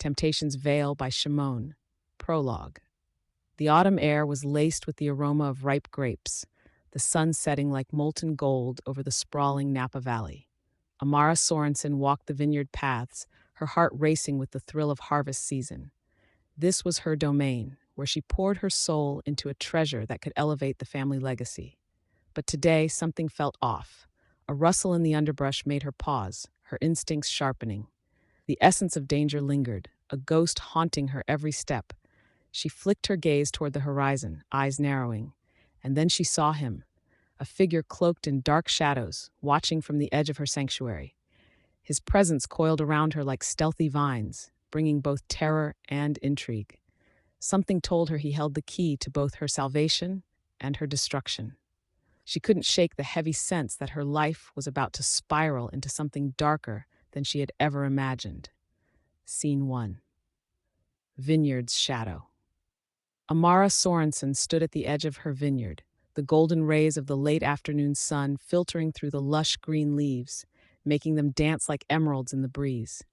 Temptation's Veil by Shimon. Prologue. The autumn air was laced with the aroma of ripe grapes, the sun setting like molten gold over the sprawling Napa Valley. Amara Sorensen walked the vineyard paths, her heart racing with the thrill of harvest season. This was her domain, where she poured her soul into a treasure that could elevate the family legacy. But today, something felt off. A rustle in the underbrush made her pause, her instincts sharpening. The essence of danger lingered, a ghost haunting her every step. She flicked her gaze toward the horizon, eyes narrowing, and then she saw him, a figure cloaked in dark shadows, watching from the edge of her sanctuary. His presence coiled around her like stealthy vines, bringing both terror and intrigue. Something told her he held the key to both her salvation and her destruction. She couldn't shake the heavy sense that her life was about to spiral into something darker than she had ever imagined. Scene 1. Vineyard's Shadow. Amara Sorensen stood at the edge of her vineyard, the golden rays of the late afternoon sun filtering through the lush green leaves, making them dance like emeralds in the breeze.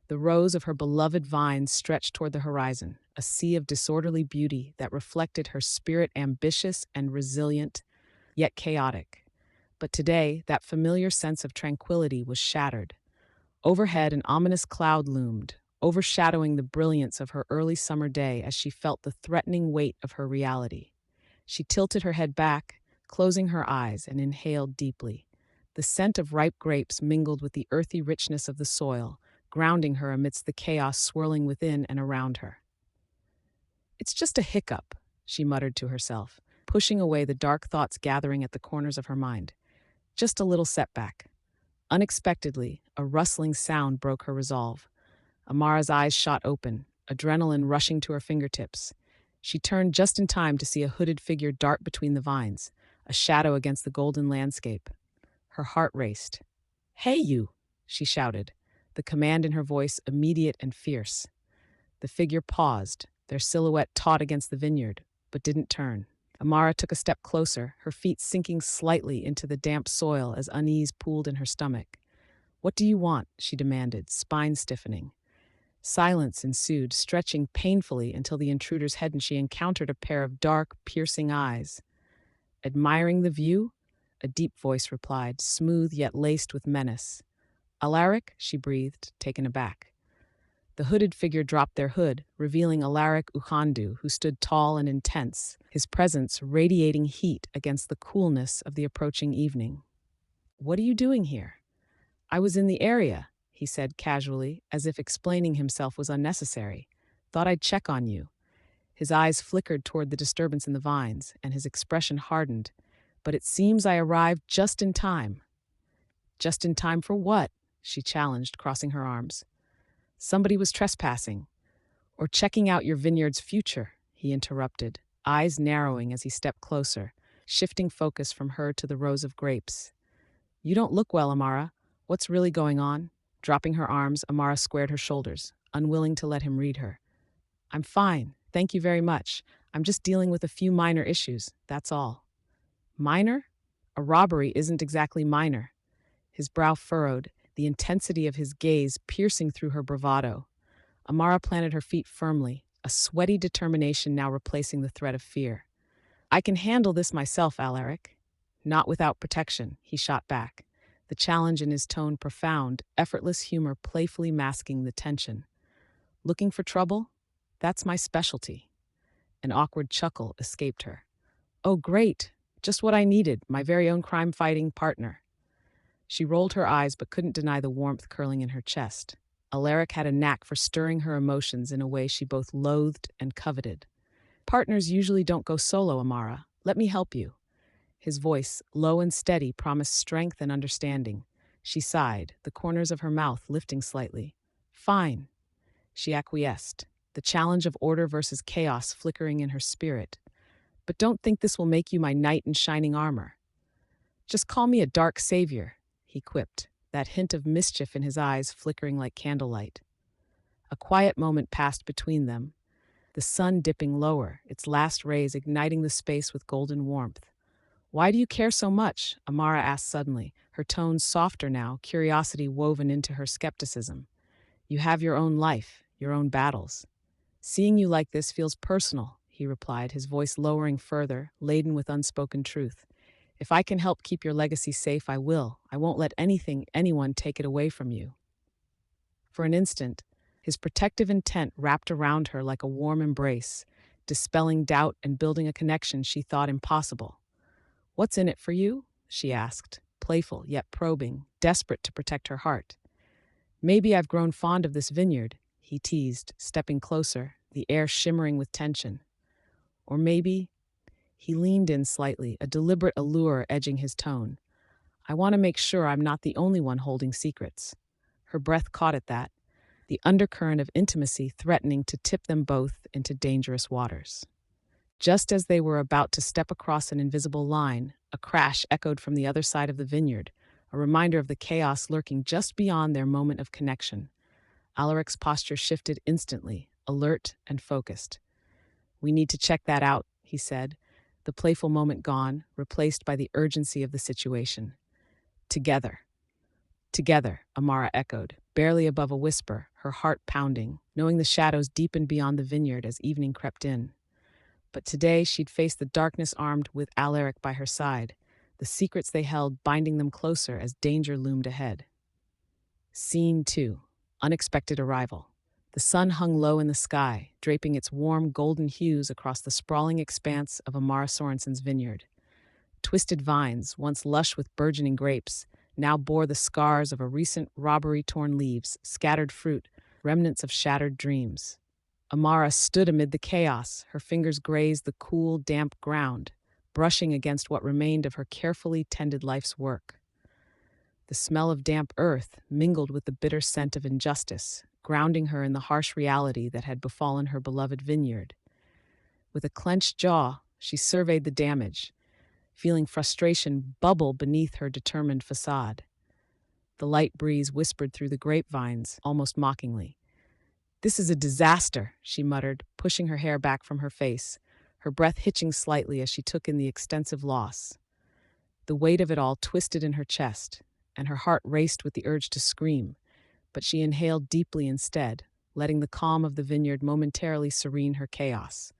The rows of her beloved vines stretched toward the horizon, a sea of disorderly beauty that reflected her spirit, ambitious and resilient, yet chaotic. But today, that familiar sense of tranquility was shattered. Overhead, an ominous cloud loomed, overshadowing the brilliance of her early summer day as she felt the threatening weight of her reality. She tilted her head back, closing her eyes, and inhaled deeply. The scent of ripe grapes mingled with the earthy richness of the soil, grounding her amidst the chaos swirling within and around her. "It's just a hiccup," she muttered to herself, pushing away the dark thoughts gathering at the corners of her mind. "Just a little setback." Unexpectedly, a rustling sound broke her resolve. Amara's eyes shot open, adrenaline rushing to her fingertips. She turned just in time to see a hooded figure dart between the vines, a shadow against the golden landscape. Her heart raced. "Hey, you!" she shouted, the command in her voice immediate and fierce. The figure paused, their silhouette taut against the vineyard, but didn't turn. Amara took a step closer, her feet sinking slightly into the damp soil as unease pooled in her stomach. "What do you want?" she demanded, spine stiffening. Silence ensued, stretching painfully until the intruder's head and she encountered a pair of dark, piercing eyes. "Admiring the view?" a deep voice replied, smooth yet laced with menace. "Alaric?" she breathed, taken aback. The hooded figure dropped their hood, revealing Alaric Ughandu, who stood tall and intense, his presence radiating heat against the coolness of the approaching evening. "What are you doing here?" "I was in the area," he said casually, as if explaining himself was unnecessary. "Thought I'd check on you." His eyes flickered toward the disturbance in the vines, and his expression hardened. "But it seems I arrived just in time." "Just in time for what?" she challenged, crossing her arms. "Somebody was trespassing. Or checking out your vineyard's future," he interrupted, eyes narrowing as he stepped closer, shifting focus from her to the rows of grapes. "You don't look well, Amara. What's really going on?" Dropping her arms, Amara squared her shoulders, unwilling to let him read her. "I'm fine, thank you very much. I'm just dealing with a few minor issues, that's all." "Minor? A robbery isn't exactly minor." His brow furrowed, the intensity of his gaze piercing through her bravado. Amara planted her feet firmly, a sweaty determination now replacing the threat of fear. "I can handle this myself, Alaric." "Not without protection," he shot back, the challenge in his tone profound, effortless humor playfully masking the tension. "Looking for trouble? That's my specialty." An awkward chuckle escaped her. "Oh, great. Just what I needed, my very own crime-fighting partner." She rolled her eyes but couldn't deny the warmth curling in her chest. Alaric had a knack for stirring her emotions in a way she both loathed and coveted. "Partners usually don't go solo, Amara. Let me help you." His voice, low and steady, promised strength and understanding. She sighed, the corners of her mouth lifting slightly. "Fine." She acquiesced, the challenge of order versus chaos flickering in her spirit. "But don't think this will make you my knight in shining armor." "Just call me a dark savior," he quipped, that hint of mischief in his eyes flickering like candlelight. A quiet moment passed between them, the sun dipping lower, its last rays igniting the space with golden warmth. "Why do you care so much?" Amara asked suddenly, her tone softer now, curiosity woven into her skepticism. "You have your own life," your own battles. Seeing you like this feels personal, he replied, his voice lowering further, laden with unspoken truth. If I can help keep your legacy safe, I will. I won't let anyone take it away from you. For an instant, his protective intent wrapped around her like a warm embrace, dispelling doubt and building a connection she thought impossible. What's in it for you? She asked, playful yet probing, desperate to protect her heart. Maybe I've grown fond of this vineyard, he teased, stepping closer, the air shimmering with tension. Or maybe, he leaned in slightly, a deliberate allure edging his tone. I want to make sure I'm not the only one holding secrets. Her breath caught at that, the undercurrent of intimacy threatening to tip them both into dangerous waters. Just as they were about to step across an invisible line, a crash echoed from the other side of the vineyard, a reminder of the chaos lurking just beyond their moment of connection. Alaric's posture shifted instantly, alert and focused. We need to check that out, he said, the playful moment gone, replaced by the urgency of the situation. Together. Together, Amara echoed, barely above a whisper, her heart pounding, knowing the shadows deepened beyond the vineyard as evening crept in. But today she'd face the darkness armed with Alaric by her side, the secrets they held binding them closer as danger loomed ahead. Scene 2. Unexpected arrival. The sun hung low in the sky, draping its warm golden hues across the sprawling expanse of Amara Sorensen's vineyard. Twisted vines, once lush with burgeoning grapes, now bore the scars of a recent robbery-torn leaves, scattered fruit, remnants of shattered dreams. Amara stood amid the chaos, her fingers grazed the cool, damp ground, brushing against what remained of her carefully tended life's work. The smell of damp earth mingled with the bitter scent of injustice, grounding her in the harsh reality that had befallen her beloved vineyard. With a clenched jaw, she surveyed the damage, feeling frustration bubble beneath her determined facade. The light breeze whispered through the grapevines, almost mockingly. "This is a disaster," she muttered, pushing her hair back from her face, her breath hitching slightly as she took in the extensive loss. The weight of it all twisted in her chest, and her heart raced with the urge to scream, but she inhaled deeply instead, letting the calm of the vineyard momentarily serene her chaos.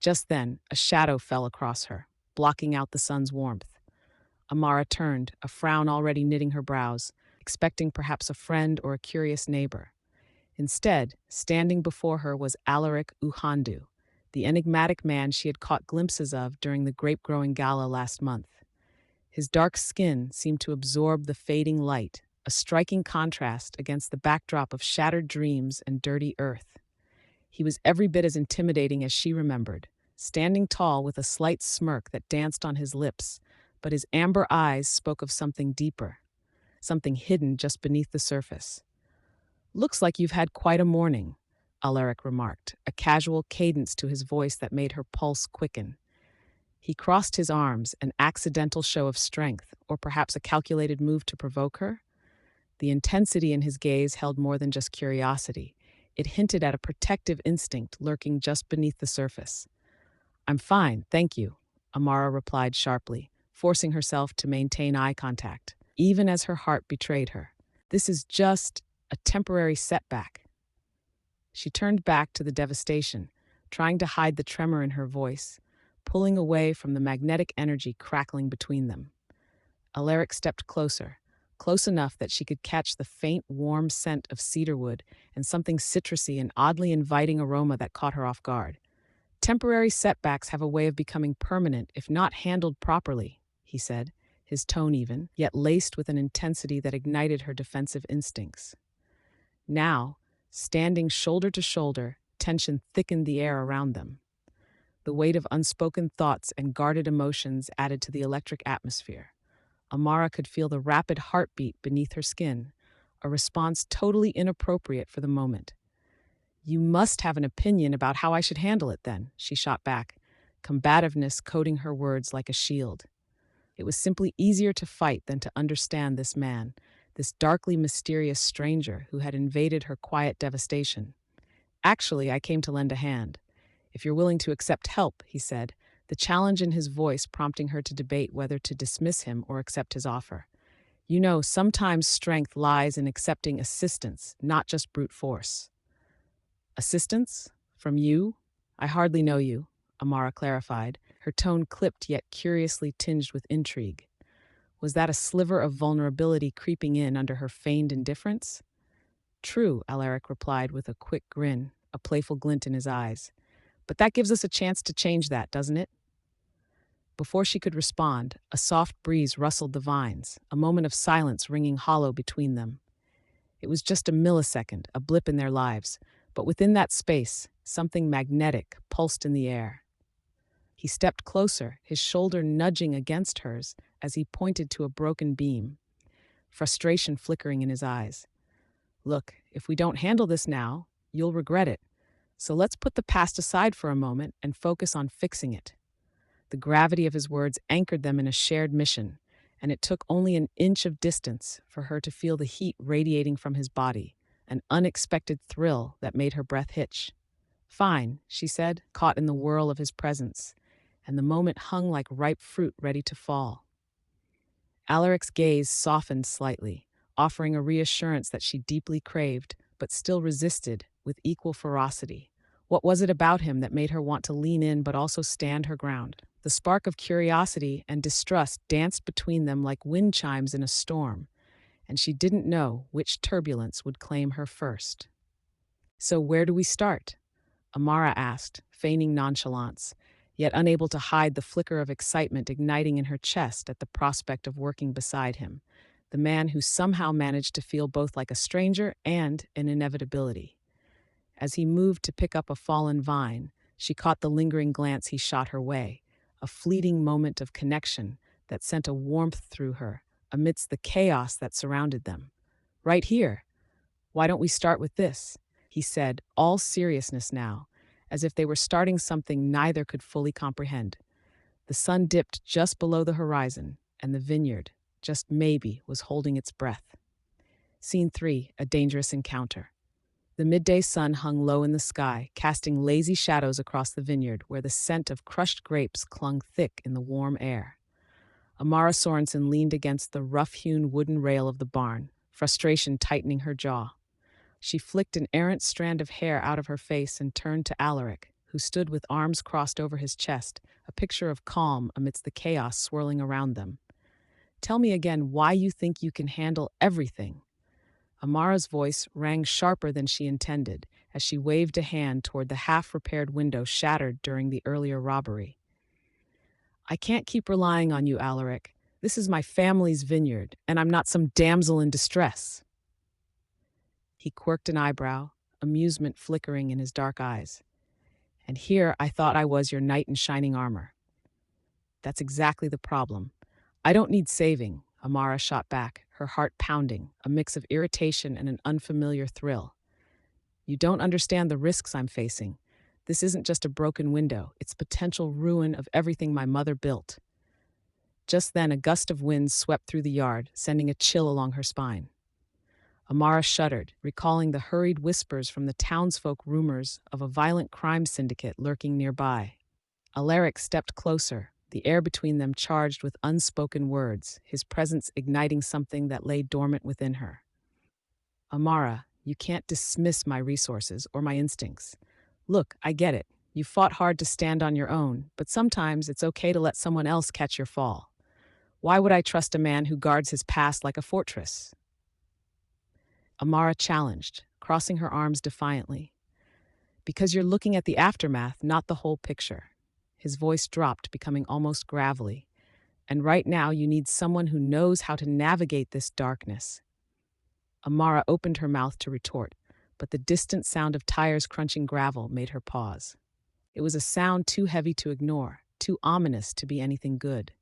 Just then, a shadow fell across her, blocking out the sun's warmth. Amara turned, a frown already knitting her brows, expecting perhaps a friend or a curious neighbor. Instead, standing before her was Alaric Ughandu, the enigmatic man she had caught glimpses of during the grape-growing gala last month. His dark skin seemed to absorb the fading light, a striking contrast against the backdrop of shattered dreams and dirty earth. He was every bit as intimidating as she remembered, standing tall with a slight smirk that danced on his lips, but his amber eyes spoke of something deeper, something hidden just beneath the surface. "Looks like you've had quite a morning," Alaric remarked, a casual cadence to his voice that made her pulse quicken. He crossed his arms, an accidental show of strength, or perhaps a calculated move to provoke her. The intensity in his gaze held more than just curiosity. It hinted at a protective instinct lurking just beneath the surface. "I'm fine, thank you," Amara replied sharply, forcing herself to maintain eye contact, even as her heart betrayed her. "This is just a temporary setback." She turned back to the devastation, trying to hide the tremor in her voice, pulling away from the magnetic energy crackling between them. Alaric stepped closer, close enough that she could catch the faint, warm scent of cedarwood and something citrusy and oddly inviting aroma that caught her off guard. "Temporary setbacks have a way of becoming permanent if not handled properly," he said, his tone even, yet laced with an intensity that ignited her defensive instincts. Now, standing shoulder to shoulder, tension thickened the air around them. The weight of unspoken thoughts and guarded emotions added to the electric atmosphere. Amara could feel the rapid heartbeat beneath her skin, a response totally inappropriate for the moment. "You must have an opinion about how I should handle it then," she shot back, combativeness coating her words like a shield. It was simply easier to fight than to understand this man, this darkly mysterious stranger who had invaded her quiet devastation. "Actually, I came to lend a hand. If you're willing to accept help," he said, the challenge in his voice prompting her to debate whether to dismiss him or accept his offer. "You know, sometimes strength lies in accepting assistance, not just brute force." Assistance? From you? I hardly know you, Amara clarified, her tone clipped yet curiously tinged with intrigue. Was that a sliver of vulnerability creeping in under her feigned indifference? True, Alaric replied with a quick grin, a playful glint in his eyes. But that gives us a chance to change that, doesn't it? Before she could respond, a soft breeze rustled the vines, a moment of silence ringing hollow between them. It was just a millisecond, a blip in their lives, but within that space, something magnetic pulsed in the air. He stepped closer, his shoulder nudging against hers as he pointed to a broken beam, frustration flickering in his eyes. Look, if we don't handle this now, you'll regret it. So let's put the past aside for a moment and focus on fixing it. The gravity of his words anchored them in a shared mission, and it took only an inch of distance for her to feel the heat radiating from his body, an unexpected thrill that made her breath hitch. Fine, she said, caught in the whirl of his presence, and the moment hung like ripe fruit ready to fall. Alaric's gaze softened slightly, offering a reassurance that she deeply craved, but still resisted with equal ferocity. What was it about him that made her want to lean in but also stand her ground? The spark of curiosity and distrust danced between them like wind chimes in a storm, and she didn't know which turbulence would claim her first. So where do we start? Amara asked, feigning nonchalance, yet unable to hide the flicker of excitement igniting in her chest at the prospect of working beside him, the man who somehow managed to feel both like a stranger and an inevitability. As he moved to pick up a fallen vine, she caught the lingering glance he shot her way, a fleeting moment of connection that sent a warmth through her amidst the chaos that surrounded them. Right here. Why don't we start with this? He said, all seriousness now, as if they were starting something neither could fully comprehend. The sun dipped just below the horizon, and the vineyard, just maybe, was holding its breath. Scene 3, a dangerous encounter. The midday sun hung low in the sky, casting lazy shadows across the vineyard where the scent of crushed grapes clung thick in the warm air. Amara Sorensen leaned against the rough-hewn wooden rail of the barn, frustration tightening her jaw. She flicked an errant strand of hair out of her face and turned to Alaric, who stood with arms crossed over his chest, a picture of calm amidst the chaos swirling around them. Tell me again why you think you can handle everything. Amara's voice rang sharper than she intended as she waved a hand toward the half-repaired window shattered during the earlier robbery. I can't keep relying on you, Alaric. This is my family's vineyard, and I'm not some damsel in distress. He quirked an eyebrow, amusement flickering in his dark eyes. And here I thought I was your knight in shining armor. That's exactly the problem. I don't need saving, Amara shot back, her heart pounding, a mix of irritation and an unfamiliar thrill. You don't understand the risks I'm facing. This isn't just a broken window, it's potential ruin of everything my mother built. Just then a gust of wind swept through the yard, sending a chill along her spine. Amara shuddered, recalling the hurried whispers from the townsfolk rumors of a violent crime syndicate lurking nearby. Alaric stepped closer, the air between them charged with unspoken words, his presence igniting something that lay dormant within her. Amara, you can't dismiss my resources or my instincts. Look, I get it. You fought hard to stand on your own, but sometimes it's okay to let someone else catch your fall. Why would I trust a man who guards his past like a fortress? Amara challenged, crossing her arms defiantly. Because you're looking at the aftermath, not the whole picture. His voice dropped, becoming almost gravelly. And right now you need someone who knows how to navigate this darkness. Amara opened her mouth to retort, but the distant sound of tires crunching gravel made her pause. It was a sound too heavy to ignore, too ominous to be anything good.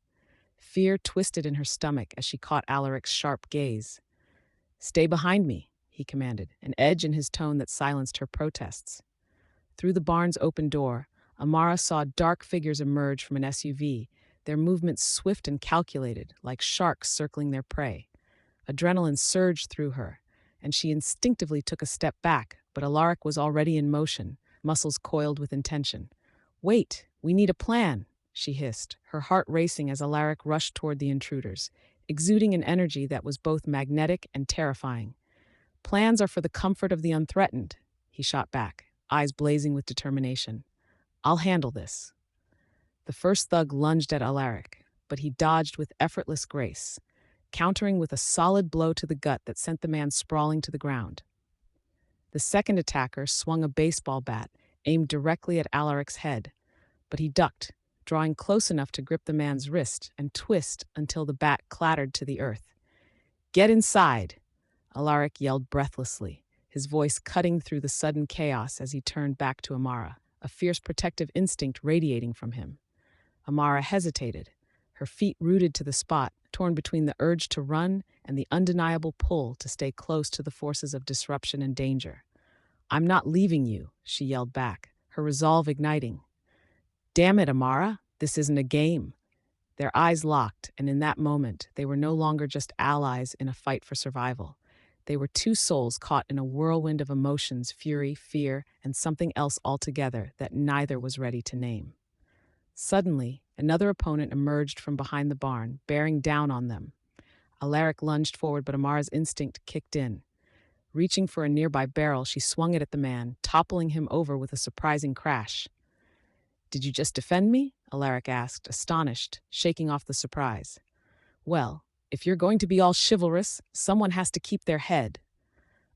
Fear twisted in her stomach as she caught Alaric's sharp gaze. Stay behind me, he commanded, an edge in his tone that silenced her protests. Through the barn's open door, Amara saw dark figures emerge from an SUV, their movements swift and calculated, like sharks circling their prey. Adrenaline surged through her, and she instinctively took a step back, but Alaric was already in motion, muscles coiled with intention. Wait, we need a plan, she hissed, her heart racing as Alaric rushed toward the intruders, exuding an energy that was both magnetic and terrifying. Plans are for the comfort of the unthreatened, he shot back, eyes blazing with determination. "I'll handle this." The first thug lunged at Alaric, but he dodged with effortless grace, countering with a solid blow to the gut that sent the man sprawling to the ground. The second attacker swung a baseball bat, aimed directly at Alaric's head, but he ducked, drawing close enough to grip the man's wrist and twist until the bat clattered to the earth. "Get inside!" Alaric yelled breathlessly, his voice cutting through the sudden chaos as he turned back to Amara, a fierce protective instinct radiating from him. Amara hesitated, her feet rooted to the spot, torn between the urge to run and the undeniable pull to stay close to the forces of disruption and danger. "I'm not leaving you," she yelled back, her resolve igniting. "Damn it, Amara, this isn't a game." Their eyes locked, and in that moment, they were no longer just allies in a fight for survival. They were two souls caught in a whirlwind of emotions, fury, fear, and something else altogether that neither was ready to name. Suddenly, another opponent emerged from behind the barn, bearing down on them. Alaric lunged forward, but Amara's instinct kicked in. Reaching for a nearby barrel, she swung it at the man, toppling him over with a surprising crash. "Did you just defend me?" Alaric asked, astonished, shaking off the surprise. "Well, if you're going to be all chivalrous, someone has to keep their head,"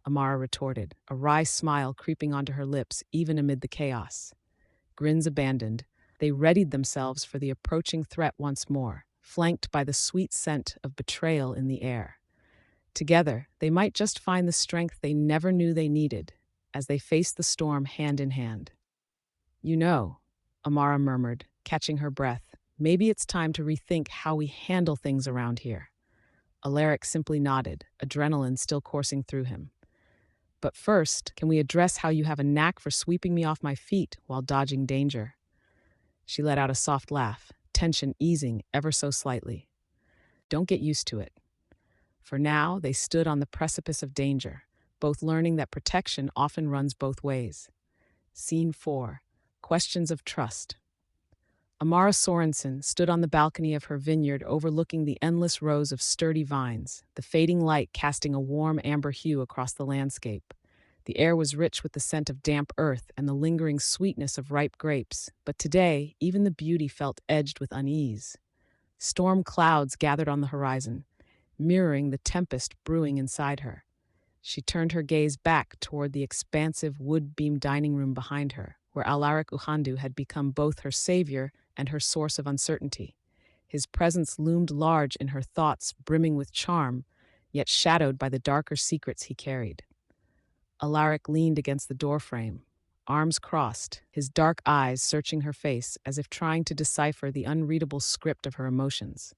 Amara retorted, a wry smile creeping onto her lips even amid the chaos. Grins abandoned, they readied themselves for the approaching threat once more, flanked by the sweet scent of betrayal in the air. Together, they might just find the strength they never knew they needed as they faced the storm hand in hand. "You know," Amara murmured, catching her breath, "maybe it's time to rethink how we handle things around here." Alaric simply nodded, adrenaline still coursing through him. "But first, can we address how you have a knack for sweeping me off my feet while dodging danger?" She let out a soft laugh, tension easing ever so slightly. "Don't get used to it." For now, they stood on the precipice of danger, both learning that protection often runs both ways. Scene 4. Questions of Trust. Amara Sorensen stood on the balcony of her vineyard overlooking the endless rows of sturdy vines, the fading light casting a warm amber hue across the landscape. The air was rich with the scent of damp earth and the lingering sweetness of ripe grapes, but today even the beauty felt edged with unease. Storm clouds gathered on the horizon, mirroring the tempest brewing inside her. She turned her gaze back toward the expansive wood-beamed dining room behind her, where Alaric Ughandu had become both her savior and her source of uncertainty. His presence loomed large in her thoughts, brimming with charm, yet shadowed by the darker secrets he carried. Alaric leaned against the doorframe, arms crossed, his dark eyes searching her face as if trying to decipher the unreadable script of her emotions.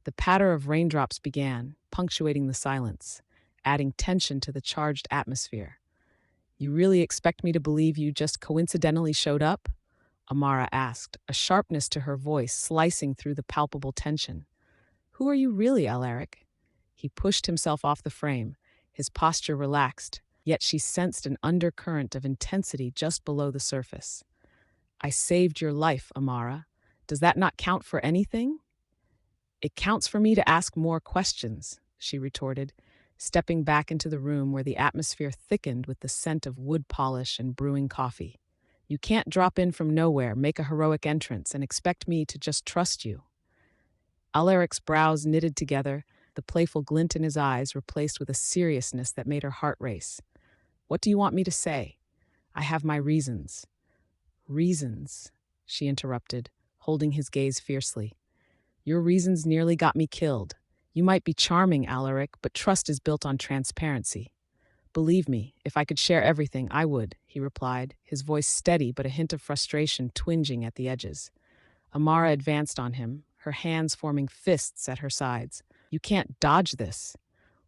The patter of raindrops began, punctuating the silence, adding tension to the charged atmosphere. "You really expect me to believe you just coincidentally showed up?" Amara asked, a sharpness to her voice slicing through the palpable tension. "Who are you really, Alaric?" He pushed himself off the frame, his posture relaxed, yet she sensed an undercurrent of intensity just below the surface. "I saved your life, Amara. Does that not count for anything?" "It counts for me to ask more questions," she retorted, stepping back into the room where the atmosphere thickened with the scent of wood polish and brewing coffee. "You can't drop in from nowhere, make a heroic entrance, and expect me to just trust you." Alaric's brows knitted together, the playful glint in his eyes replaced with a seriousness that made her heart race. "What do you want me to say?" "I have my reasons." "Reasons," she interrupted, holding his gaze fiercely. "Your reasons nearly got me killed. You might be charming, Alaric, but trust is built on transparency." "Believe me, if I could share everything, I would," he replied, his voice steady but a hint of frustration twinging at the edges. Amara advanced on him, her hands forming fists at her sides. "You can't dodge this.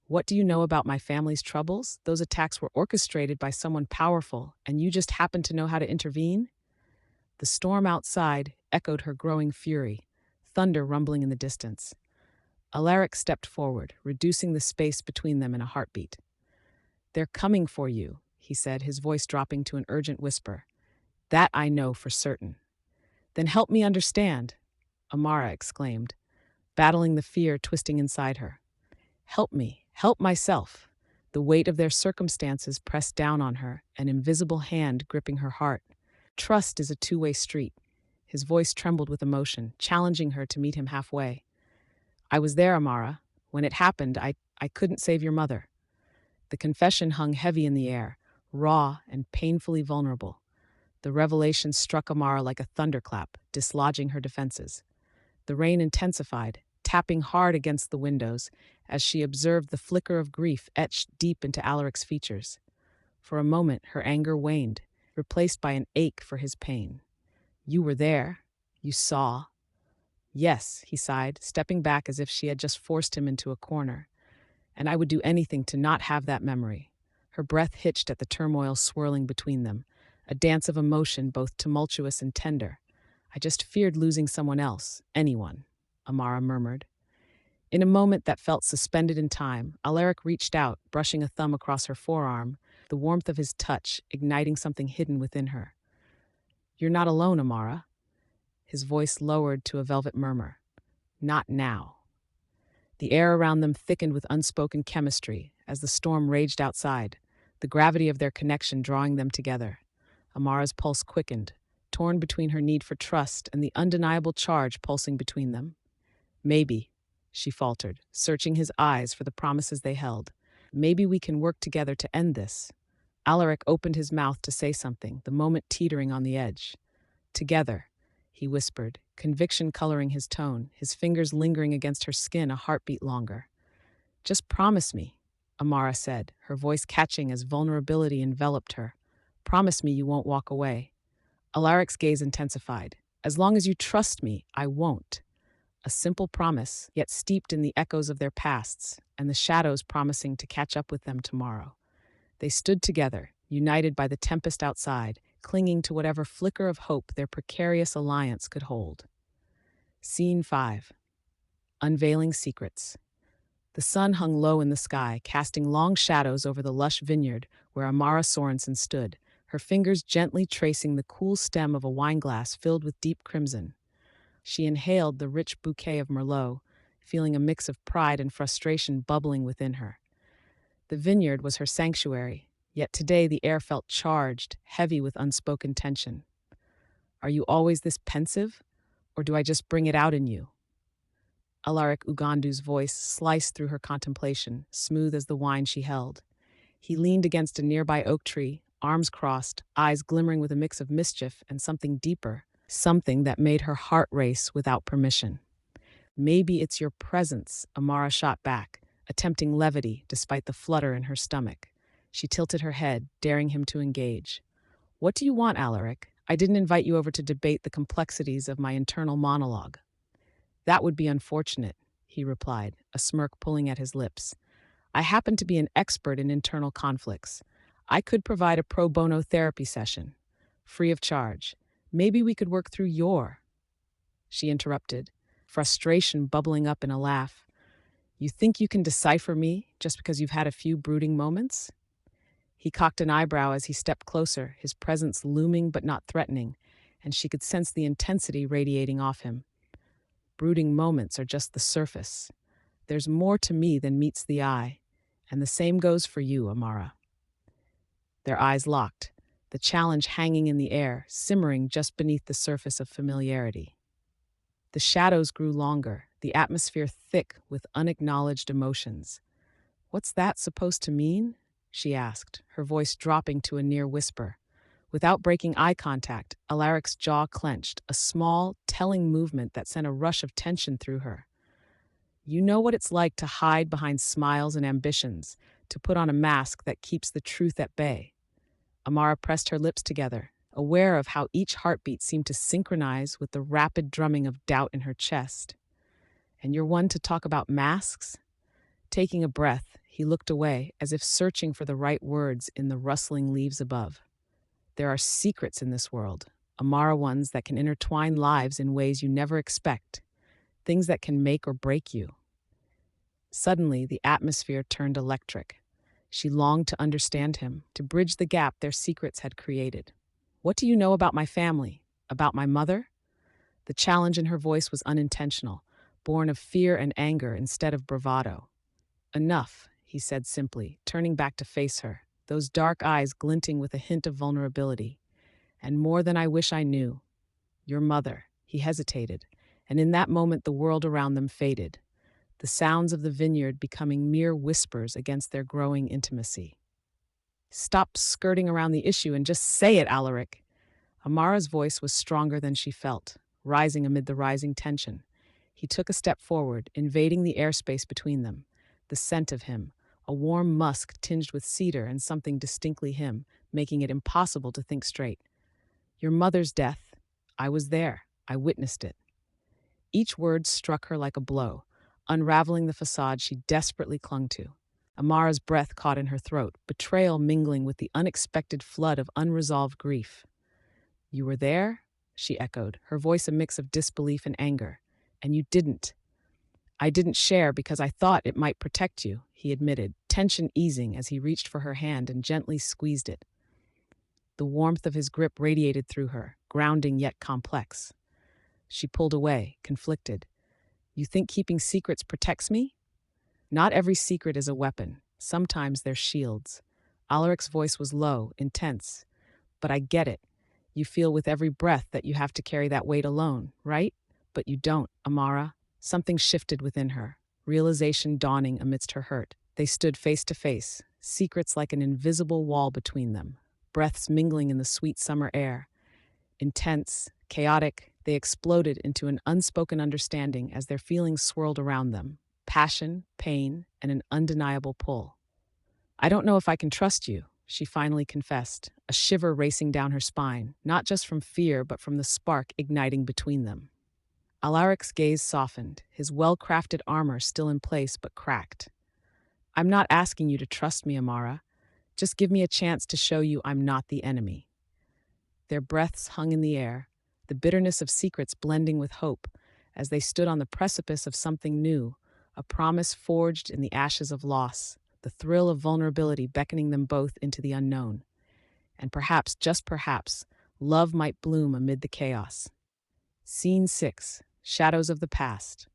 What do you know about my family's troubles? Those attacks were orchestrated by someone powerful, and you just happen to know how to intervene?" The storm outside echoed her growing fury, thunder rumbling in the distance. Alaric stepped forward, reducing the space between them in a heartbeat. "They're coming for you," he said, his voice dropping to an urgent whisper. "That I know for certain." "Then help me understand," Amara exclaimed, battling the fear twisting inside her. "Help me, help myself. The weight of their circumstances pressed down on her, an invisible hand gripping her heart. Trust is a two-way street. His voice trembled with emotion, challenging her to meet him halfway. I was there, Amara. When it happened, I couldn't save your mother. The confession hung heavy in the air, raw and painfully vulnerable. The revelation struck Amara like a thunderclap, dislodging her defenses. The rain intensified, tapping hard against the windows as she observed the flicker of grief etched deep into Alaric's features. For a moment, her anger waned, replaced by an ache for his pain. You were there. You saw. Yes, he sighed, stepping back as if she had just forced him into a corner. And I would do anything to not have that memory. Her breath hitched at the turmoil swirling between them, a dance of emotion both tumultuous and tender. I just feared losing someone else, anyone, Amara murmured. In a moment that felt suspended in time, Alaric reached out, brushing a thumb across her forearm, the warmth of his touch igniting something hidden within her. You're not alone, Amara. His voice lowered to a velvet murmur. Not now. The air around them thickened with unspoken chemistry as the storm raged outside, the gravity of their connection drawing them together. Amara's pulse quickened, torn between her need for trust and the undeniable charge pulsing between them. Maybe, she faltered, searching his eyes for the promises they held. Maybe we can work together to end this. Alaric opened his mouth to say something, the moment teetering on the edge. Together, he whispered, conviction coloring his tone, his fingers lingering against her skin a heartbeat longer. Just promise me, Amara said, her voice catching as vulnerability enveloped her. Promise me you won't walk away. Alaric's gaze intensified. As long as you trust me, I won't. A simple promise, yet steeped in the echoes of their pasts and the shadows promising to catch up with them tomorrow. They stood together, united by the tempest outside, clinging to whatever flicker of hope their precarious alliance could hold. Scene 5. Unveiling Secrets. The sun hung low in the sky, casting long shadows over the lush vineyard where Amara Sorensen stood, her fingers gently tracing the cool stem of a wineglass filled with deep crimson. She inhaled the rich bouquet of Merlot, feeling a mix of pride and frustration bubbling within her. The vineyard was her sanctuary, yet today the air felt charged, heavy with unspoken tension. Are you always this pensive, or do I just bring it out in you? Alaric Ughandu's voice sliced through her contemplation, smooth as the wine she held. He leaned against a nearby oak tree, arms crossed, eyes glimmering with a mix of mischief and something deeper, something that made her heart race without permission. Maybe it's your presence, Amara shot back, attempting levity despite the flutter in her stomach. She tilted her head, daring him to engage. What do you want, Alaric? I didn't invite you over to debate the complexities of my internal monologue. That would be unfortunate, he replied, a smirk pulling at his lips. I happen to be an expert in internal conflicts. I could provide a pro bono therapy session, free of charge. Maybe we could work through your... She interrupted, frustration bubbling up in a laugh. You think you can decipher me just because you've had a few brooding moments? He cocked an eyebrow as he stepped closer, his presence looming but not threatening, and she could sense the intensity radiating off him. Brooding moments are just the surface. There's more to me than meets the eye, and the same goes for you, Amara. Their eyes locked, the challenge hanging in the air, simmering just beneath the surface of familiarity. The shadows grew longer, the atmosphere thick with unacknowledged emotions. What's that supposed to mean? She asked, her voice dropping to a near whisper. Without breaking eye contact, Alaric's jaw clenched, a small, telling movement that sent a rush of tension through her. You know what it's like to hide behind smiles and ambitions, to put on a mask that keeps the truth at bay. Amara pressed her lips together, aware of how each heartbeat seemed to synchronize with the rapid drumming of doubt in her chest. And you're one to talk about masks? Taking a breath, he looked away, as if searching for the right words in the rustling leaves above. There are secrets in this world, Amara ones that can intertwine lives in ways you never expect, things that can make or break you. Suddenly, the atmosphere turned electric. She longed to understand him, to bridge the gap their secrets had created. What do you know about my family? About my mother? The challenge in her voice was unintentional, born of fear and anger instead of bravado. Enough, he said simply, turning back to face her, those dark eyes glinting with a hint of vulnerability. And more than I wish I knew. Your mother. He hesitated, and in that moment the world around them faded, the sounds of the vineyard becoming mere whispers against their growing intimacy. Stop skirting around the issue and just say it, Alaric. Amara's voice was stronger than she felt, rising amid the rising tension. He took a step forward, invading the airspace between them. The scent of him, a warm musk tinged with cedar and something distinctly him, making it impossible to think straight. Your mother's death. I was there. I witnessed it. Each word struck her like a blow, unraveling the facade she desperately clung to. Amara's breath caught in her throat, betrayal mingling with the unexpected flood of unresolved grief. You were there? She echoed, her voice a mix of disbelief and anger. And you didn't. I didn't share because I thought it might protect you, he admitted, tension easing as he reached for her hand and gently squeezed it. The warmth of his grip radiated through her, grounding yet complex. She pulled away, conflicted. You think keeping secrets protects me? Not every secret is a weapon. Sometimes they're shields. Alaric's voice was low, intense. But I get it. You feel with every breath that you have to carry that weight alone, right? But you don't, Amara. Something shifted within her, realization dawning amidst her hurt. They stood face to face, secrets like an invisible wall between them, breaths mingling in the sweet summer air. Intense, chaotic, they exploded into an unspoken understanding as their feelings swirled around them, passion, pain, and an undeniable pull. I don't know if I can trust you, she finally confessed, a shiver racing down her spine, not just from fear but from the spark igniting between them. Alaric's gaze softened, his well-crafted armor still in place but cracked. I'm not asking you to trust me, Amara. Just give me a chance to show you I'm not the enemy. Their breaths hung in the air, the bitterness of secrets blending with hope, as they stood on the precipice of something new, a promise forged in the ashes of loss, the thrill of vulnerability beckoning them both into the unknown. And perhaps, just perhaps, love might bloom amid the chaos. Scene 6. Shadows of the Past.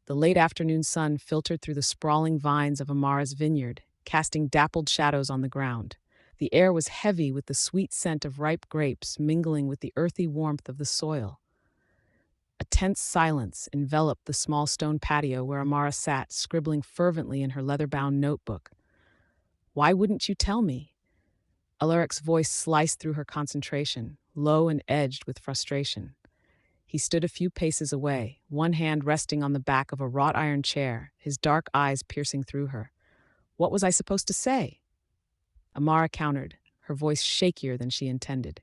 The late afternoon sun filtered through the sprawling vines of Amara's vineyard, casting dappled shadows on the ground. The air was heavy with the sweet scent of ripe grapes mingling with the earthy warmth of the soil. A tense silence enveloped the small stone patio where Amara sat, scribbling fervently in her leather-bound notebook. Why wouldn't you tell me? Alaric's voice sliced through her concentration, low and edged with frustration. He stood a few paces away, one hand resting on the back of a wrought-iron chair, his dark eyes piercing through her. What was I supposed to say? Amara countered, her voice shakier than she intended.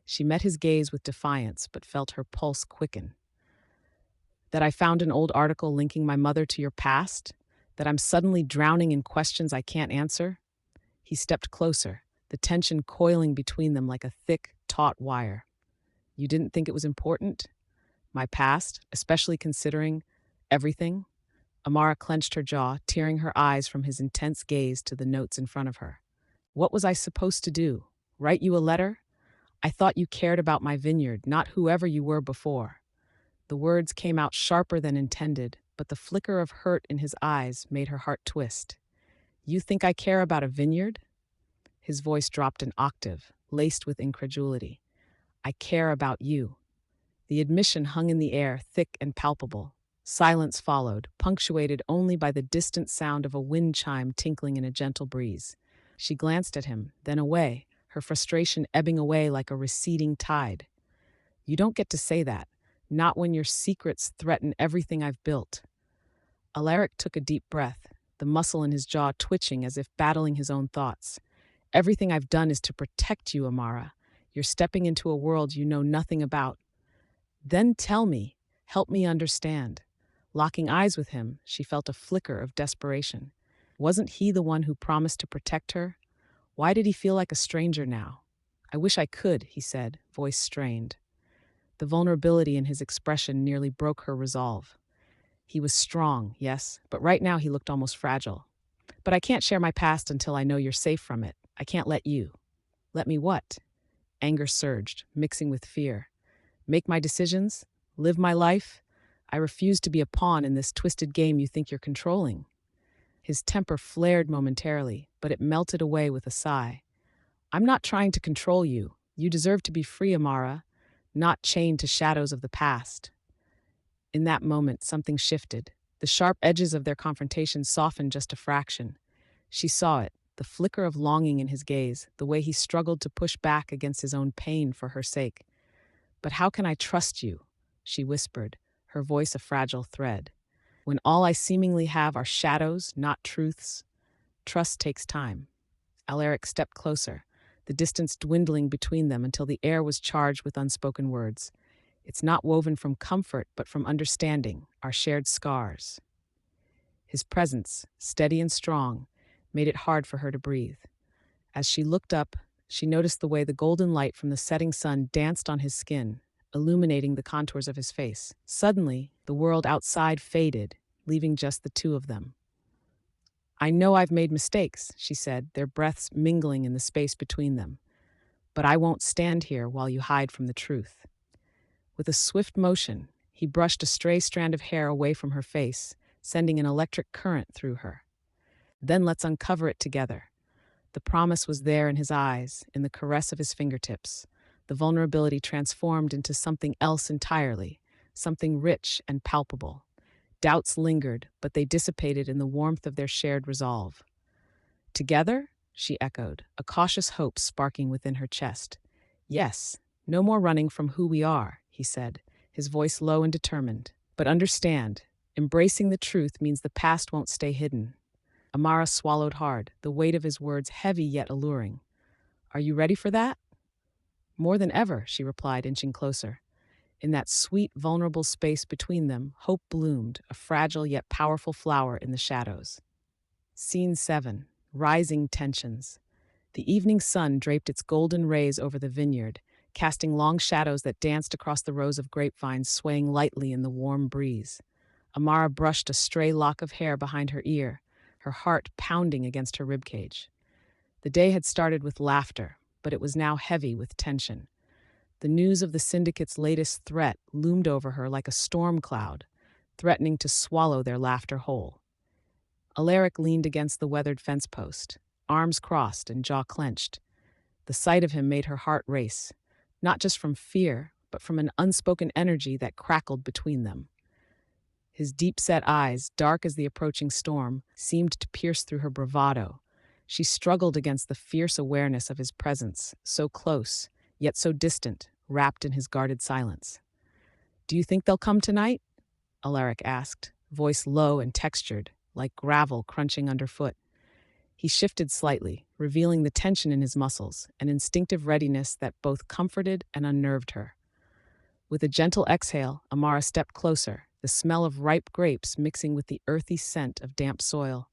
She met his gaze with defiance, but felt her pulse quicken. That I found an old article linking my mother to your past? That I'm suddenly drowning in questions I can't answer? He stepped closer, the tension coiling between them like a thick, taut wire. You didn't think it was important? My past, especially considering everything? Amara clenched her jaw, tearing her eyes from his intense gaze to the notes in front of her. What was I supposed to do? Write you a letter? I thought you cared about my vineyard, not whoever you were before. The words came out sharper than intended, but the flicker of hurt in his eyes made her heart twist. You think I care about a vineyard? His voice dropped an octave, laced with incredulity. I care about you. The admission hung in the air, thick and palpable. Silence followed, punctuated only by the distant sound of a wind chime tinkling in a gentle breeze. She glanced at him, then away, her frustration ebbing away like a receding tide. You don't get to say that, not when your secrets threaten everything I've built. Alaric took a deep breath, the muscle in his jaw twitching as if battling his own thoughts. Everything I've done is to protect you, Amara. You're stepping into a world you know nothing about. Then tell me, help me understand. Locking eyes with him, she felt a flicker of desperation. Wasn't he the one who promised to protect her? Why did he feel like a stranger now? I wish I could, he said, voice strained. The vulnerability in his expression nearly broke her resolve. He was strong, yes, but right now he looked almost fragile. But I can't share my past until I know you're safe from it. I can't let you. Let me what? Anger surged, mixing with fear. Make my decisions? Live my life? I refuse to be a pawn in this twisted game you think you're controlling. His temper flared momentarily, but it melted away with a sigh. I'm not trying to control you. You deserve to be free, Amara, not chained to shadows of the past. In that moment, something shifted. The sharp edges of their confrontation softened just a fraction. She saw it, the flicker of longing in his gaze, the way he struggled to push back against his own pain for her sake. But how can I trust you? She whispered, her voice a fragile thread. When all I seemingly have are shadows, not truths, trust takes time. Alaric stepped closer, the distance dwindling between them until the air was charged with unspoken words. It's not woven from comfort, but from understanding, our shared scars. His presence, steady and strong, made it hard for her to breathe. As she looked up, she noticed the way the golden light from the setting sun danced on his skin, illuminating the contours of his face. Suddenly, the world outside faded, leaving just the two of them. I know I've made mistakes, she said, their breaths mingling in the space between them. But I won't stand here while you hide from the truth. With a swift motion, he brushed a stray strand of hair away from her face, sending an electric current through her. Then let's uncover it together. The promise was there in his eyes, in the caress of his fingertips. The vulnerability transformed into something else entirely, something rich and palpable. Doubts lingered, but they dissipated in the warmth of their shared resolve. Together? She echoed, a cautious hope sparking within her chest. Yes, no more running from who we are, he said, his voice low and determined. But understand, embracing the truth means the past won't stay hidden. Amara swallowed hard, the weight of his words heavy yet alluring. Are you ready for that? More than ever, she replied, inching closer. In that sweet, vulnerable space between them, hope bloomed, a fragile yet powerful flower in the shadows. Scene 7. Rising tensions. The evening sun draped its golden rays over the vineyard, casting long shadows that danced across the rows of grapevines swaying lightly in the warm breeze. Amara brushed a stray lock of hair behind her ear, her heart pounding against her ribcage. The day had started with laughter, but it was now heavy with tension. The news of the syndicate's latest threat loomed over her like a storm cloud, threatening to swallow their laughter whole. Alaric leaned against the weathered fence post, arms crossed and jaw clenched. The sight of him made her heart race, not just from fear, but from an unspoken energy that crackled between them. His deep-set eyes, dark as the approaching storm, seemed to pierce through her bravado. She struggled against the fierce awareness of his presence, so close, yet so distant, wrapped in his guarded silence. Do you think they'll come tonight? Alaric asked, voice low and textured, like gravel crunching underfoot. He shifted slightly, revealing the tension in his muscles, an instinctive readiness that both comforted and unnerved her. With a gentle exhale, Amara stepped closer, the smell of ripe grapes mixing with the earthy scent of damp soil.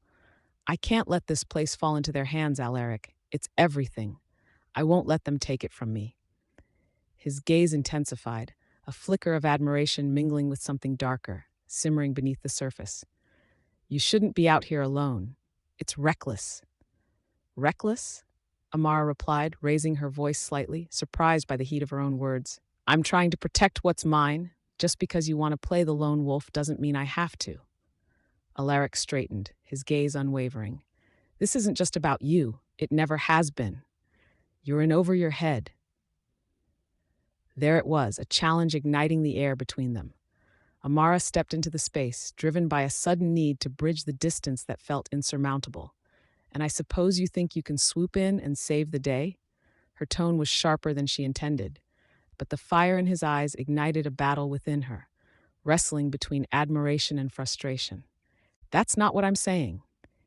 I can't let this place fall into their hands, Alaric. It's everything. I won't let them take it from me. His gaze intensified, a flicker of admiration mingling with something darker, simmering beneath the surface. You shouldn't be out here alone. It's reckless. Reckless? Amara replied, raising her voice slightly, surprised by the heat of her own words. I'm trying to protect what's mine. Just because you want to play the lone wolf doesn't mean I have to. Alaric straightened, his gaze unwavering. This isn't just about you. It never has been. You're in over your head. There it was, a challenge igniting the air between them. Amara stepped into the space, driven by a sudden need to bridge the distance that felt insurmountable. And I suppose you think you can swoop in and save the day? Her tone was sharper than she intended, but the fire in his eyes ignited a battle within her, wrestling between admiration and frustration. That's not what I'm saying.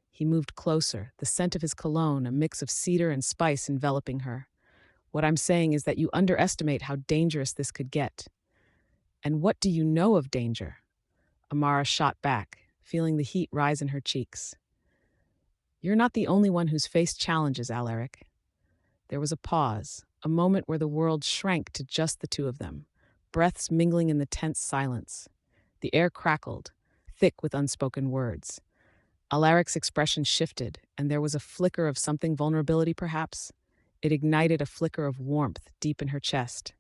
He moved closer, the scent of his cologne, a mix of cedar and spice enveloping her. What I'm saying is that you underestimate how dangerous this could get. And what do you know of danger? Amara shot back, feeling the heat rise in her cheeks. You're not the only one who's faced challenges, Alaric. There was a pause, a moment where the world shrank to just the two of them, breaths mingling in the tense silence. The air crackled, thick with unspoken words. Alaric's expression shifted, and there was a flicker of something vulnerability, perhaps. It ignited a flicker of warmth deep in her chest.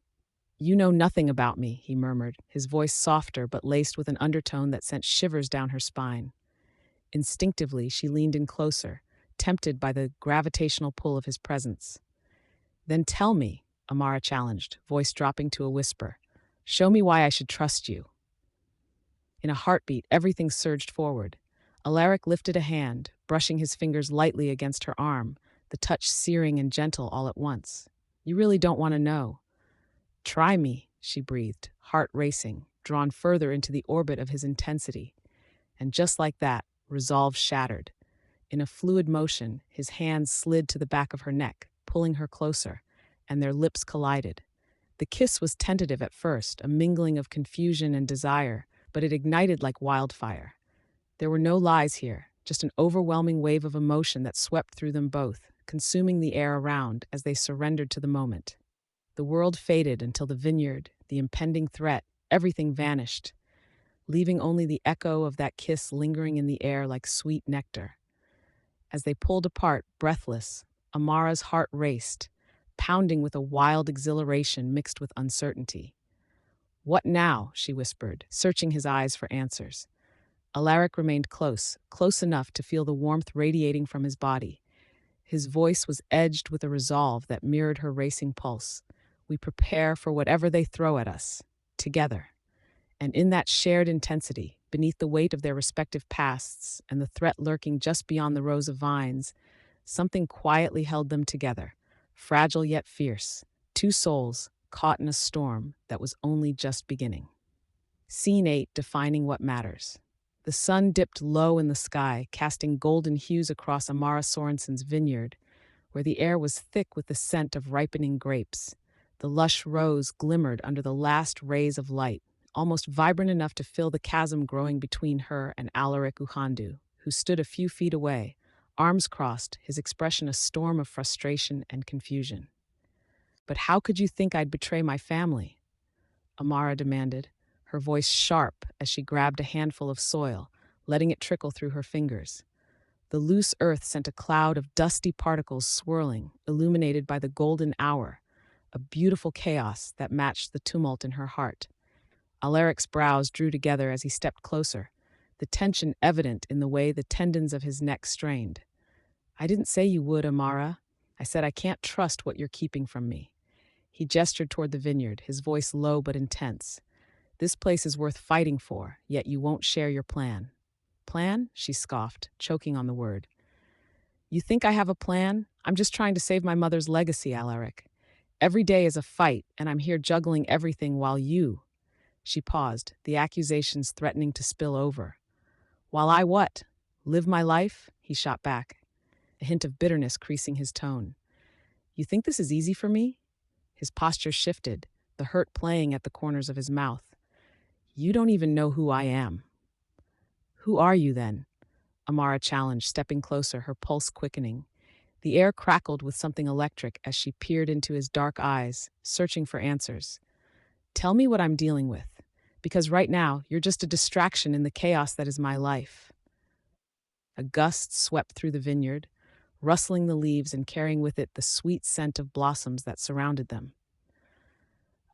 You know nothing about me, he murmured, his voice softer but laced with an undertone that sent shivers down her spine. Instinctively, she leaned in closer, tempted by the gravitational pull of his presence. "Then tell me," Amara challenged, voice dropping to a whisper. "Show me why I should trust you." In a heartbeat, everything surged forward. Alaric lifted a hand, brushing his fingers lightly against her arm, the touch searing and gentle all at once. "You really don't want to know." "Try me," she breathed, heart racing, drawn further into the orbit of his intensity. And just like that, resolve shattered. In a fluid motion, his hands slid to the back of her neck, pulling her closer, and their lips collided. The kiss was tentative at first, a mingling of confusion and desire, but it ignited like wildfire. There were no lies here, just an overwhelming wave of emotion that swept through them both, consuming the air around as they surrendered to the moment. The world faded until the vineyard, the impending threat, everything vanished, leaving only the echo of that kiss lingering in the air like sweet nectar. As they pulled apart, breathless, Amara's heart raced, pounding with a wild exhilaration mixed with uncertainty. "What now?" she whispered, searching his eyes for answers. Alaric remained close, close enough to feel the warmth radiating from his body. His voice was edged with a resolve that mirrored her racing pulse. "We prepare for whatever they throw at us, together." And in that shared intensity, beneath the weight of their respective pasts and the threat lurking just beyond the rows of vines, something quietly held them together, fragile yet fierce, two souls caught in a storm that was only just beginning. Scene 8, defining what matters. The sun dipped low in the sky, casting golden hues across Amara Sorensen's vineyard, where the air was thick with the scent of ripening grapes. The lush rose glimmered under the last rays of light, almost vibrant enough to fill the chasm growing between her and Alaric Ughandu, who stood a few feet away, arms crossed, his expression a storm of frustration and confusion. "But how could you think I'd betray my family?" Amara demanded, her voice sharp as she grabbed a handful of soil, letting it trickle through her fingers. The loose earth sent a cloud of dusty particles swirling, illuminated by the golden hour, a beautiful chaos that matched the tumult in her heart. Alaric's brows drew together as he stepped closer, the tension evident in the way the tendons of his neck strained. "I didn't say you would, Amara. I said I can't trust what you're keeping from me." He gestured toward the vineyard, his voice low but intense. "This place is worth fighting for, yet you won't share your plan." "Plan?" she scoffed, choking on the word. "You think I have a plan? I'm just trying to save my mother's legacy, Alaric. Every day is a fight, and I'm here juggling everything while you—" She paused, the accusations threatening to spill over. "While I what? Live my life?" he shot back, a hint of bitterness creasing his tone. "You think this is easy for me?" His posture shifted, the hurt playing at the corners of his mouth. "You don't even know who I am." "Who are you, then?" Amara challenged, stepping closer, her pulse quickening. The air crackled with something electric as she peered into his dark eyes, searching for answers. "Tell me what I'm dealing with, because right now you're just a distraction in the chaos that is my life." A gust swept through the vineyard, rustling the leaves and carrying with it the sweet scent of blossoms that surrounded them.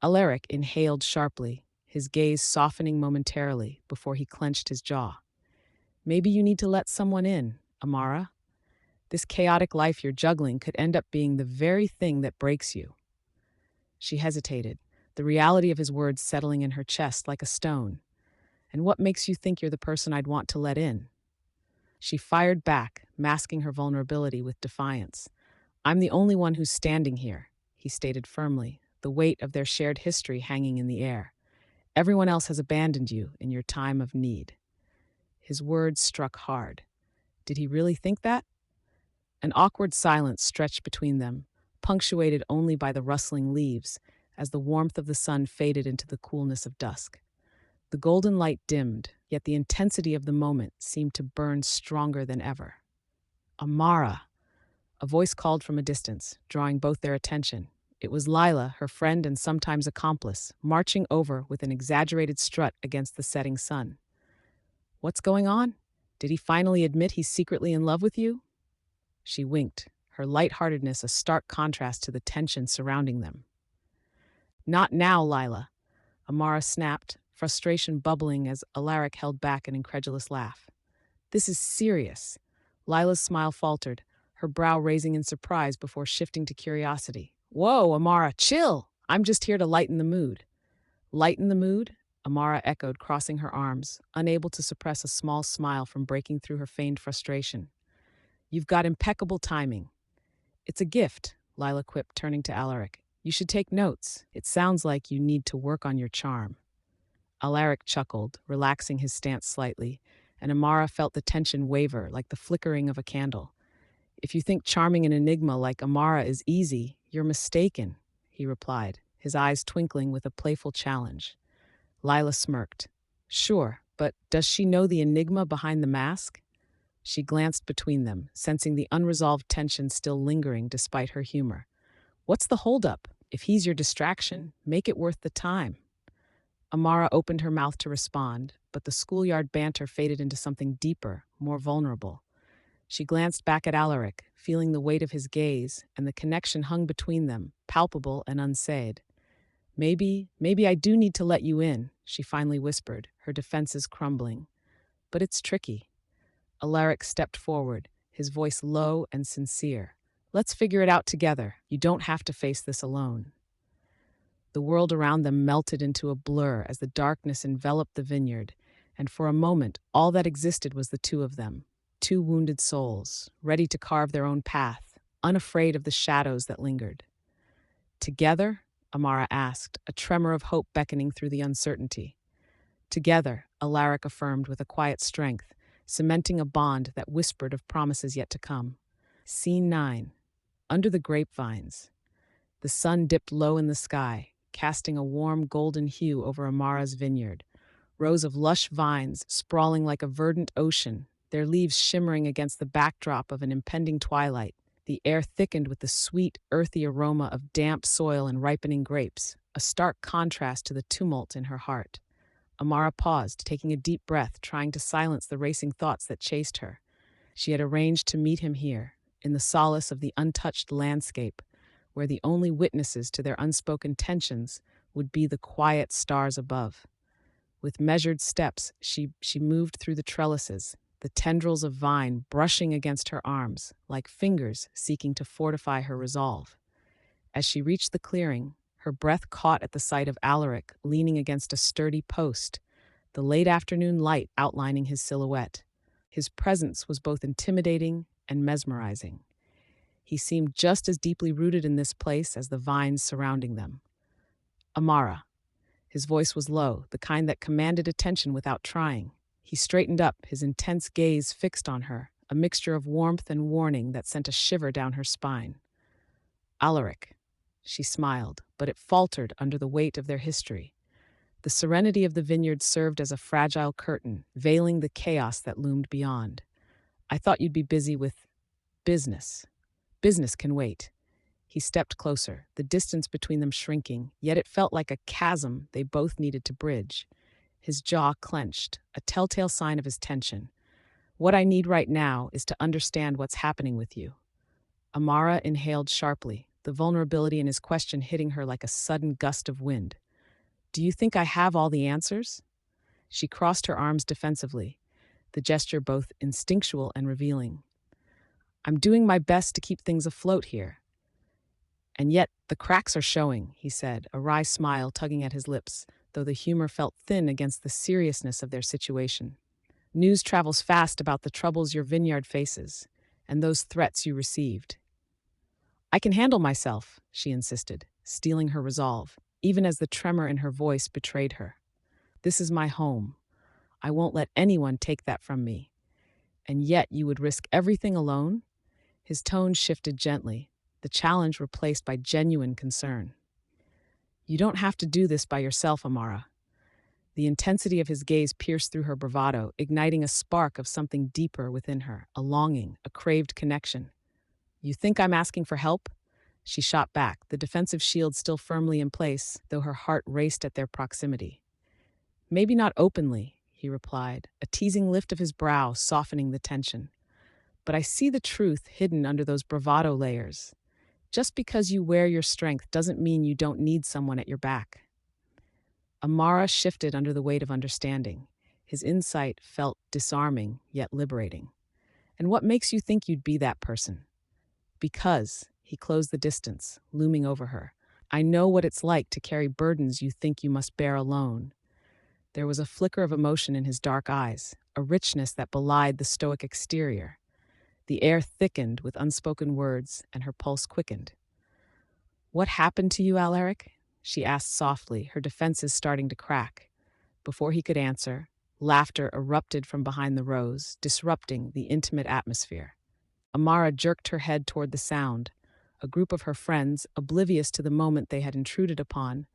Alaric inhaled sharply, his gaze softening momentarily before he clenched his jaw. "Maybe you need to let someone in, Amara. This chaotic life you're juggling could end up being the very thing that breaks you." She hesitated, the reality of his words settling in her chest like a stone. "And what makes you think you're the person I'd want to let in?" She fired back, masking her vulnerability with defiance. "I'm the only one who's standing here," he stated firmly, the weight of their shared history hanging in the air. "Everyone else has abandoned you in your time of need." His words struck hard. Did he really think that? An awkward silence stretched between them, punctuated only by the rustling leaves, as the warmth of the sun faded into the coolness of dusk. The golden light dimmed, yet the intensity of the moment seemed to burn stronger than ever. "Amara!" A voice called from a distance, drawing both their attention. It was Lila, her friend and sometimes accomplice, marching over with an exaggerated strut against the setting sun. "What's going on? Did he finally admit he's secretly in love with you?" She winked, her lightheartedness a stark contrast to the tension surrounding them. "Not now, Lila," Amara snapped, frustration bubbling as Alaric held back an incredulous laugh. This is serious. Lila's smile faltered, her brow raising in surprise before shifting to curiosity. Whoa, Amara, chill! I'm just here to lighten the mood. Lighten the mood? Amara echoed, crossing her arms, unable to suppress a small smile from breaking through her feigned frustration. You've got impeccable timing. It's a gift, Lila quipped, turning to Alaric. You should take notes. It sounds like you need to work on your charm. Alaric chuckled, relaxing his stance slightly, and Amara felt the tension waver like the flickering of a candle. If you think charming an enigma like Amara is easy, you're mistaken, he replied, his eyes twinkling with a playful challenge. Lila smirked. Sure, but does she know the enigma behind the mask? She glanced between them, sensing the unresolved tension still lingering despite her humor. What's the holdup? If he's your distraction, make it worth the time. Amara opened her mouth to respond, but the schoolyard banter faded into something deeper, more vulnerable. She glanced back at Alaric, feeling the weight of his gaze, and the connection hung between them, palpable and unsaid. Maybe I do need to let you in, she finally whispered, her defenses crumbling. But it's tricky. Alaric stepped forward, his voice low and sincere. Let's figure it out together. You don't have to face this alone. The world around them melted into a blur as the darkness enveloped the vineyard, and for a moment all that existed was the two of them, two wounded souls, ready to carve their own path, unafraid of the shadows that lingered. Together? Amara asked, a tremor of hope beckoning through the uncertainty. Together, Alaric affirmed with a quiet strength, cementing a bond that whispered of promises yet to come. Scene 9. Under the grapevines. The sun dipped low in the sky, casting a warm golden hue over Amara's vineyard. Rows of lush vines sprawling like a verdant ocean, their leaves shimmering against the backdrop of an impending twilight. The air thickened with the sweet, earthy aroma of damp soil and ripening grapes, a stark contrast to the tumult in her heart. Amara paused, taking a deep breath, trying to silence the racing thoughts that chased her. She had arranged to meet him here, in the solace of the untouched landscape, where the only witnesses to their unspoken tensions would be the quiet stars above. With measured steps, she moved through the trellises, the tendrils of vine brushing against her arms, like fingers seeking to fortify her resolve. As she reached the clearing, her breath caught at the sight of Alaric leaning against a sturdy post, the late afternoon light outlining his silhouette. His presence was both intimidating and mesmerizing. He seemed just as deeply rooted in this place as the vines surrounding them. Amara. His voice was low, the kind that commanded attention without trying. He straightened up, his intense gaze fixed on her, a mixture of warmth and warning that sent a shiver down her spine. Alaric. She smiled, but it faltered under the weight of their history. The serenity of the vineyard served as a fragile curtain, veiling the chaos that loomed beyond. I thought you'd be busy with business. Business can wait. He stepped closer, the distance between them shrinking, yet it felt like a chasm they both needed to bridge. His jaw clenched, a telltale sign of his tension. What I need right now is to understand what's happening with you. Amara inhaled sharply, the vulnerability in his question hitting her like a sudden gust of wind. Do you think I have all the answers? She crossed her arms defensively, the gesture both instinctual and revealing. I'm doing my best to keep things afloat here. And yet the cracks are showing, he said, a wry smile tugging at his lips, though the humor felt thin against the seriousness of their situation. News travels fast about the troubles your vineyard faces, and those threats you received. I can handle myself, she insisted, steeling her resolve, even as the tremor in her voice betrayed her. This is my home. I won't let anyone take that from me. And yet you would risk everything alone? His tone shifted gently, the challenge replaced by genuine concern. You don't have to do this by yourself, Amara. The intensity of his gaze pierced through her bravado, igniting a spark of something deeper within her, a longing, a craved connection. You think I'm asking for help? She shot back, the defensive shield still firmly in place, though her heart raced at their proximity. Maybe not openly, he replied, a teasing lift of his brow softening the tension. But I see the truth hidden under those bravado layers. Just because you wear your strength doesn't mean you don't need someone at your back. Amara shifted under the weight of understanding. His insight felt disarming, yet liberating. And what makes you think you'd be that person? Because, he closed the distance, looming over her. I know what it's like to carry burdens you think you must bear alone. There was a flicker of emotion in his dark eyes, a richness that belied the stoic exterior. The air thickened with unspoken words, and her pulse quickened. What happened to you, Alaric? She asked softly, her defenses starting to crack. Before he could answer, laughter erupted from behind the rose, disrupting the intimate atmosphere. Amara jerked her head toward the sound. A group of her friends, oblivious to the moment they had intruded upon,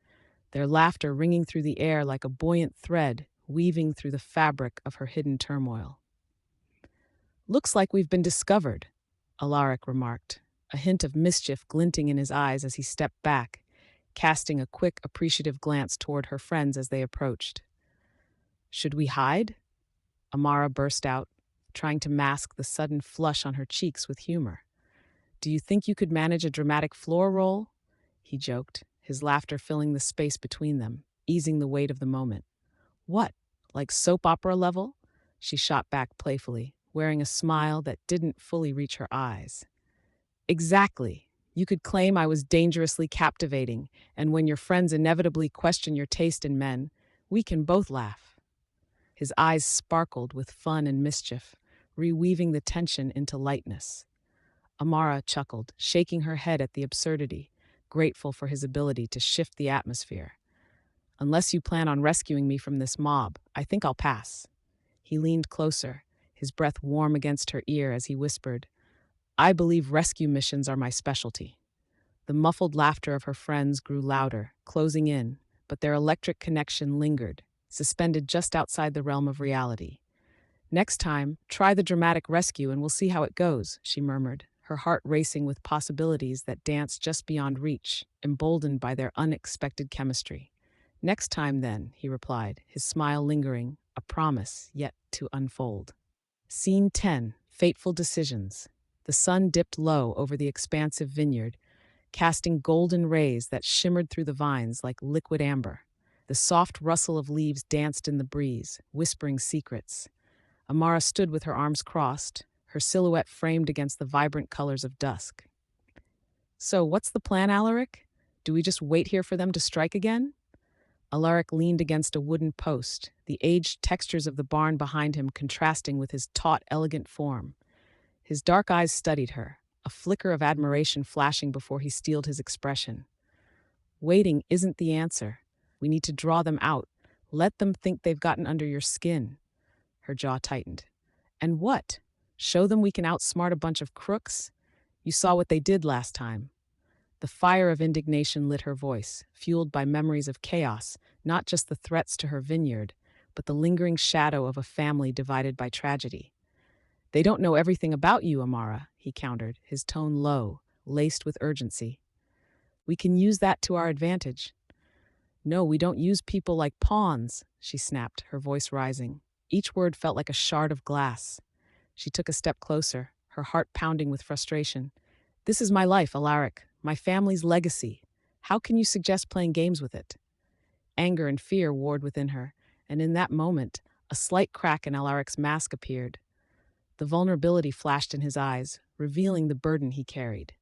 their laughter ringing through the air like a buoyant thread, weaving through the fabric of her hidden turmoil. Looks like we've been discovered, Alaric remarked, a hint of mischief glinting in his eyes as he stepped back, casting a quick, appreciative glance toward her friends as they approached. Should we hide? Amara burst out, trying to mask the sudden flush on her cheeks with humor. Do you think you could manage a dramatic floor roll? He joked, his laughter filling the space between them, easing the weight of the moment. What, like soap opera level? She shot back playfully, wearing a smile that didn't fully reach her eyes. Exactly. You could claim I was dangerously captivating, and when your friends inevitably question your taste in men, we can both laugh. His eyes sparkled with fun and mischief, reweaving the tension into lightness. Amara chuckled, shaking her head at the absurdity, grateful for his ability to shift the atmosphere. Unless you plan on rescuing me from this mob, I think I'll pass. He leaned closer, his breath warm against her ear as he whispered, I believe rescue missions are my specialty. The muffled laughter of her friends grew louder, closing in, but their electric connection lingered, suspended just outside the realm of reality. Next time, try the dramatic rescue and we'll see how it goes, she murmured, her heart racing with possibilities that danced just beyond reach, emboldened by their unexpected chemistry. Next time, then, he replied, his smile lingering, a promise yet to unfold. Scene 10, Fateful Decisions. The sun dipped low over the expansive vineyard, casting golden rays that shimmered through the vines like liquid amber. The soft rustle of leaves danced in the breeze, whispering secrets. Amara stood with her arms crossed, her silhouette framed against the vibrant colors of dusk. So, what's the plan, Alaric? Do we just wait here for them to strike again? Alaric leaned against a wooden post, the aged textures of the barn behind him contrasting with his taut, elegant form. His dark eyes studied her, a flicker of admiration flashing before he steeled his expression. Waiting isn't the answer. We need to draw them out. Let them think they've gotten under your skin. Her jaw tightened. And what? Show them we can outsmart a bunch of crooks? You saw what they did last time. The fire of indignation lit her voice, fueled by memories of chaos, not just the threats to her vineyard, but the lingering shadow of a family divided by tragedy. They don't know everything about you, Amara, he countered, his tone low, laced with urgency. We can use that to our advantage. No, we don't use people like pawns, she snapped, her voice rising. Each word felt like a shard of glass. She took a step closer, her heart pounding with frustration. This is my life, Alaric, my family's legacy. How can you suggest playing games with it? Anger and fear warred within her, and in that moment, a slight crack in Alaric's mask appeared. The vulnerability flashed in his eyes, revealing the burden he carried.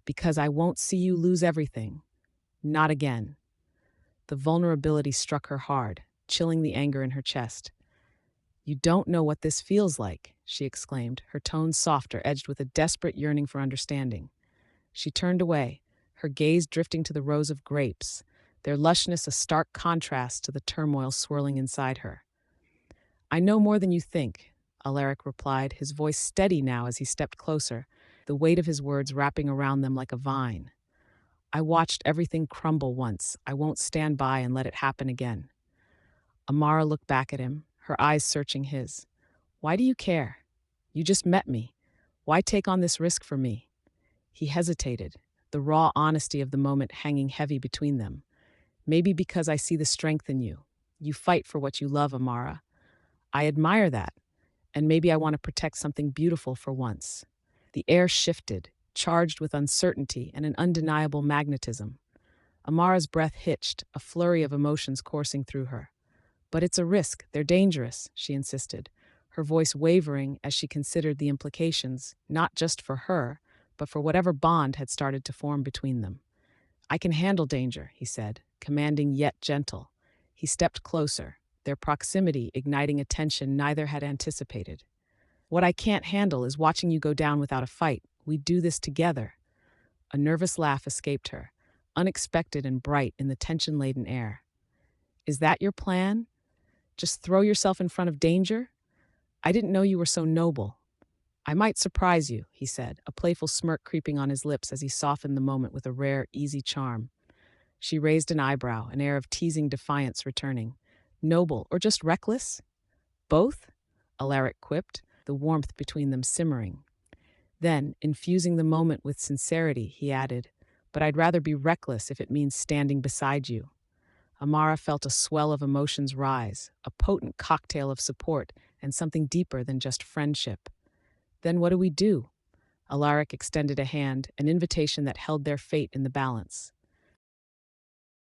Because I won't see you lose everything. Not again. The vulnerability struck her hard, chilling the anger in her chest. You don't know what this feels like, she exclaimed, her tone softer, edged with a desperate yearning for understanding. She turned away, her gaze drifting to the rows of grapes, their lushness a stark contrast to the turmoil swirling inside her. I know more than you think, Alaric replied, his voice steady now as he stepped closer, the weight of his words wrapping around them like a vine. I watched everything crumble once. I won't stand by and let it happen again. Amara looked back at him, her eyes searching his. Why do you care? You just met me. Why take on this risk for me? He hesitated, the raw honesty of the moment hanging heavy between them. Maybe because I see the strength in you. You fight for what you love, Amara. I admire that, and maybe I want to protect something beautiful for once. The air shifted, charged with uncertainty and an undeniable magnetism. Amara's breath hitched, a flurry of emotions coursing through her. But it's a risk. They're dangerous, she insisted, her voice wavering as she considered the implications, not just for her, but for whatever bond had started to form between them. I can handle danger, he said, commanding yet gentle. He stepped closer, their proximity igniting a tension neither had anticipated. What I can't handle is watching you go down without a fight. We do this together. A nervous laugh escaped her, unexpected and bright in the tension-laden air. Is that your plan? Just throw yourself in front of danger? I didn't know you were so noble. I might surprise you, he said, a playful smirk creeping on his lips as he softened the moment with a rare, easy charm. She raised an eyebrow, an air of teasing defiance returning. Noble or just reckless? Both? Alaric quipped, the warmth between them simmering. Then, infusing the moment with sincerity, he added, but I'd rather be reckless if it means standing beside you. Amara felt a swell of emotions rise, a potent cocktail of support and something deeper than just friendship. Then what do we do? Alaric extended a hand, an invitation that held their fate in the balance.